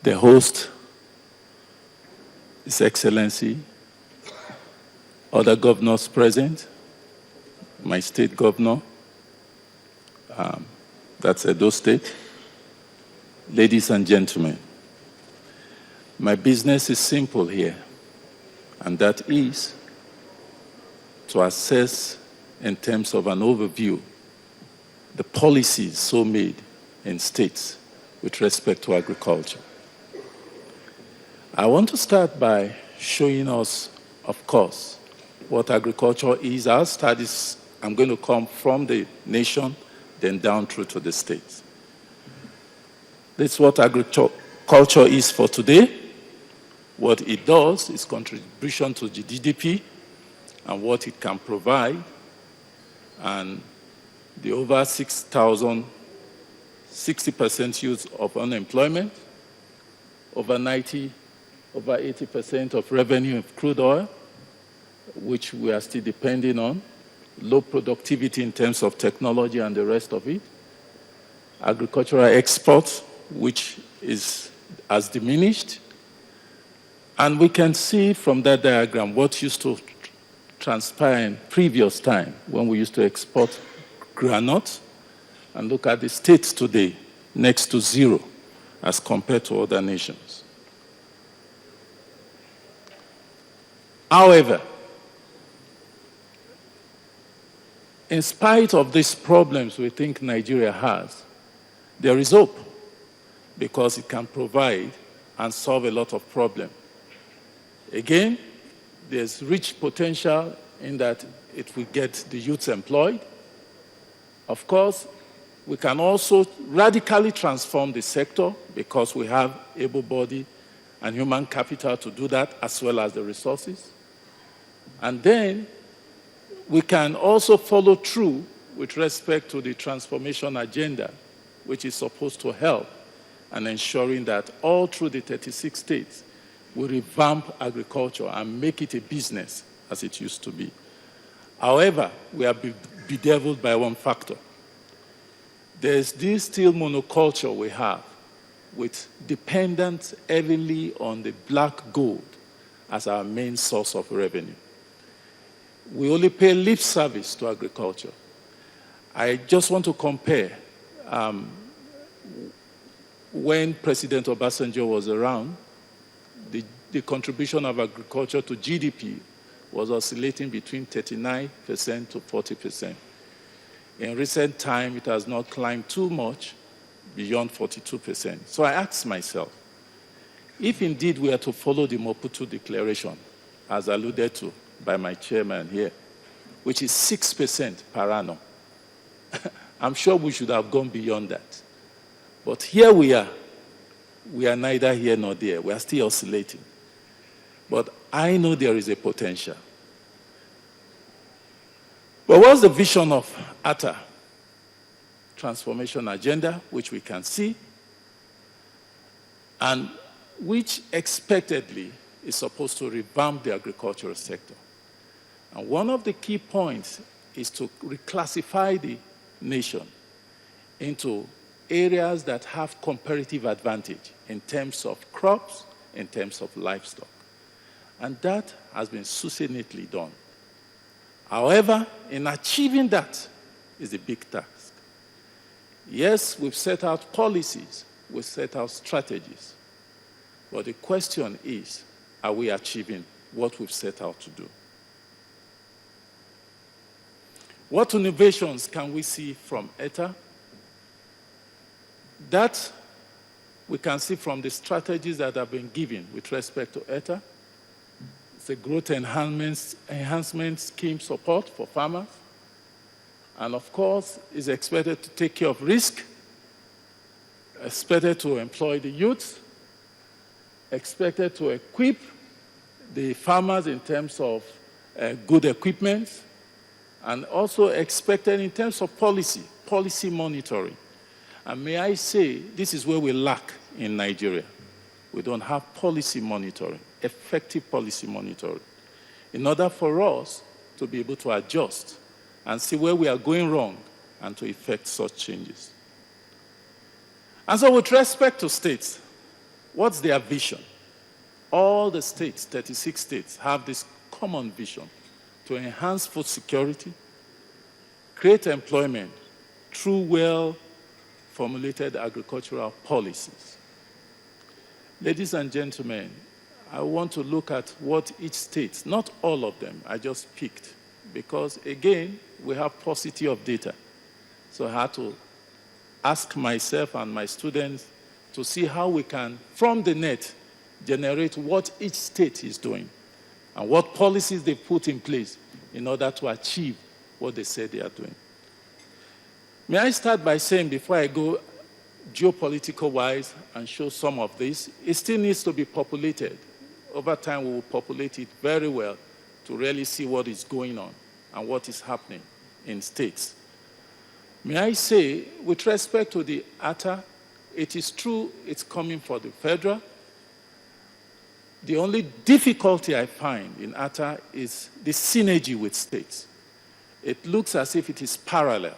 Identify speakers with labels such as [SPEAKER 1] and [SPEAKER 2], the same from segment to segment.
[SPEAKER 1] the host, His Excellency, other governors present, my state governor, that's Edo State, ladies and gentlemen, my business is simple here, and that is to assess in terms of an overview the policies so made in states with respect to agriculture. I want to start by showing us, of course, what agriculture is. Our studies, I'm going to come from the nation, then down through to the states. This is what agriculture is for today. What it does is contribution to the GDP and what it can provide. And the over 6,000, 60% use of unemployment, over 80% of revenue of crude oil, which we are still depending on, low productivity in terms of technology and the rest of it, agricultural exports, which has diminished, and we can see from that diagram what used to transpire in previous time when we used to export groundnut, and look at the states today, next to zero as compared to other nations. However, in spite of these problems we think Nigeria has, there is hope because it can provide and solve a lot of problems. Again, there's rich potential in that it will get the youth employed. Of course, we can also radically transform the sector because we have able-bodied and human capital to do that, as well as the resources. And then we can also follow through with respect to the transformation agenda, which is supposed to help in ensuring that all through the 36 states, we revamp agriculture and make it a business as it used to be. However, we are bedeviled by one factor. There's this still monoculture we have with dependence heavily on the black gold as our main source of revenue. We only pay lip service to agriculture. I just want to compare. When President Obasanjo was around, the contribution of agriculture to GDP was oscillating between 39% to 40%. In recent time, it has not climbed too much, beyond 42%. So I asked myself, if indeed we are to follow the Maputo Declaration, as alluded to by my chairman here, which is 6% per annum, I'm sure we should have gone beyond that. But here we are neither here nor there. We are still oscillating. But I know there is a potential. But what's the vision of ATA? Transformation agenda, which we can see, and which expectedly is supposed to revamp the agricultural sector. And one of the key points is to reclassify the nation into areas that have comparative advantage in terms of crops, in terms of livestock. And that has been succinctly done. However, in achieving that is a big task. Yes, we've set out policies, we've set out strategies, but the question is, are we achieving what we've set out to do? What innovations can we see from ETA? That we can see from the strategies that have been given with respect to ETA. It's a growth enhancement scheme support for farmers. And of course, is expected to take care of risk, expected to employ the youth, expected to equip the farmers in terms of good equipment, and also expected in terms of policy monitoring. And may I say, this is where we lack in Nigeria. We don't have policy monitoring, effective policy monitoring, in order for us to be able to adjust and see where we are going wrong and to effect such changes. And so with respect to states, What's their vision? All the states, 36 states, have this common vision to enhance food security, create employment through well-formulated agricultural policies. Ladies and gentlemen, I want to look at what each state, not all of them, I just picked, because again, we have paucity of data. So I had to ask myself and my students to see how we can, from the net, generate what each state is doing and what policies they put in place in order to achieve what they say they are doing. May I start by saying, before I go geopolitical-wise and show some of this, it still needs to be populated. Over time, we will populate it very well to really see what is going on and what is happening in states. May I say, with respect to the ATA, it is true it's coming for the federal. The only difficulty I find in ATA is the synergy with states. It looks as if it is parallel.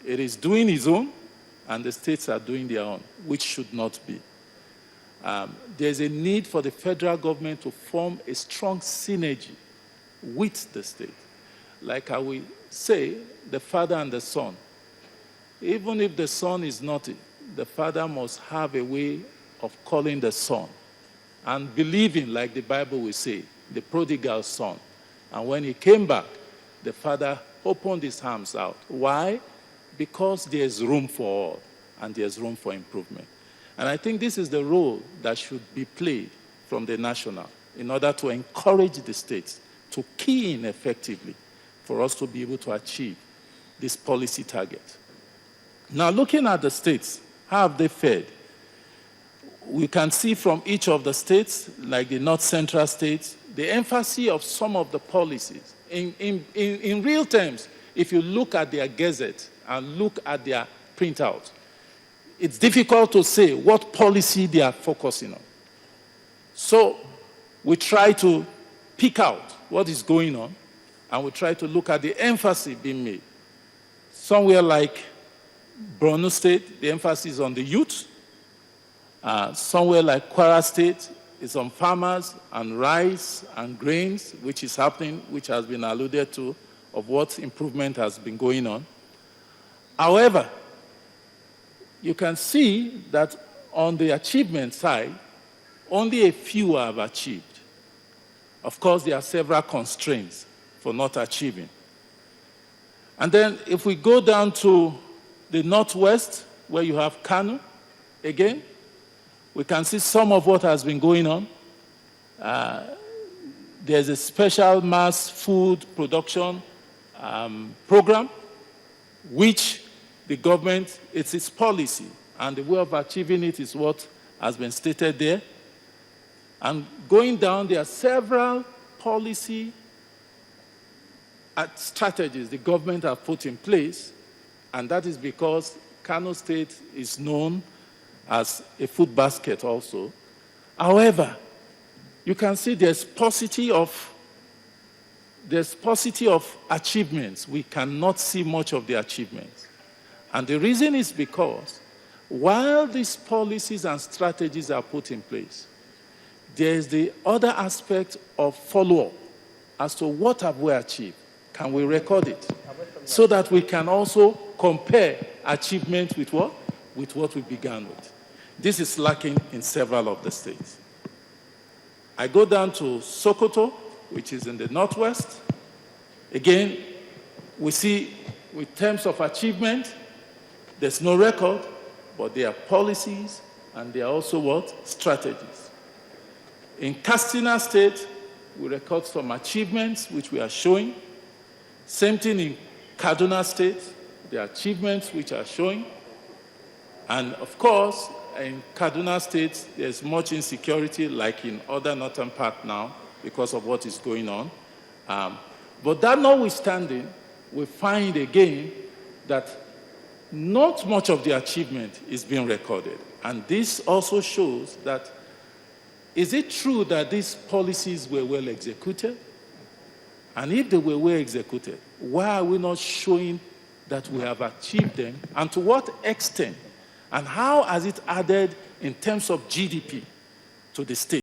[SPEAKER 1] It is doing its own, and the states are doing their own, which should not be. There's a need for the federal government to form a strong synergy with the state. Like I will say, the father and the son. Even if the son is naughty, the father must have a way of calling the son and believing, like the Bible will say, the prodigal son. And when he came back, the father opened his arms out. Why? Because there's room for all, and there's room for improvement. And I think this is the role that should be played from the national in order to encourage the states to key in effectively for us to be able to achieve this policy target. Now, looking at the states, how have they fared? We can see from each of the states, like the North Central states, the emphasis of some of the policies. In real terms, if you look at their gazette and look at their printout, it's difficult to say what policy they are focusing on. So we try to pick out what is going on, and we try to look at the emphasis being made. Somewhere like Borno State, the emphasis is on the youth. Somewhere like Kwara State is on farmers and rice and grains, which is happening, which has been alluded to, of what improvement has been going on. However, you can see that on the achievement side, only a few have achieved. Of course, there are several constraints for not achieving. And then if we go down to the Northwest, where you have Kano, again, we can see some of what has been going on. There's a special mass food production program, which the government, it's its policy, and the way of achieving it is what has been stated there. And going down, there are several policy strategies the government have put in place, and that is because Kano State is known as a food basket also. However, you can see there's paucity of achievements. We cannot see much of the achievements. And the reason is because while these policies and strategies are put in place, there's the other aspect of follow-up as to what have we achieved. Can we record it? So that we can also compare achievement with what? With what we began with. This is lacking in several of the states. I go down to Sokoto, which is in the Northwest. Again, we see, with terms of achievement, there's no record, but there are policies, and there are also what? Strategies. In Katsina State, we record some achievements, which we are showing. Same thing in Kaduna State, the achievements which are showing. And of course, in Kaduna State, there's much insecurity, like in other northern part now, because of what is going on. But that notwithstanding, we find again that not much of the achievement is being recorded. And this also shows that, is it true that these policies were well executed? And if they were well executed, why are we not showing that we have achieved them, and to what extent? And how has it added in terms of GDP to the state?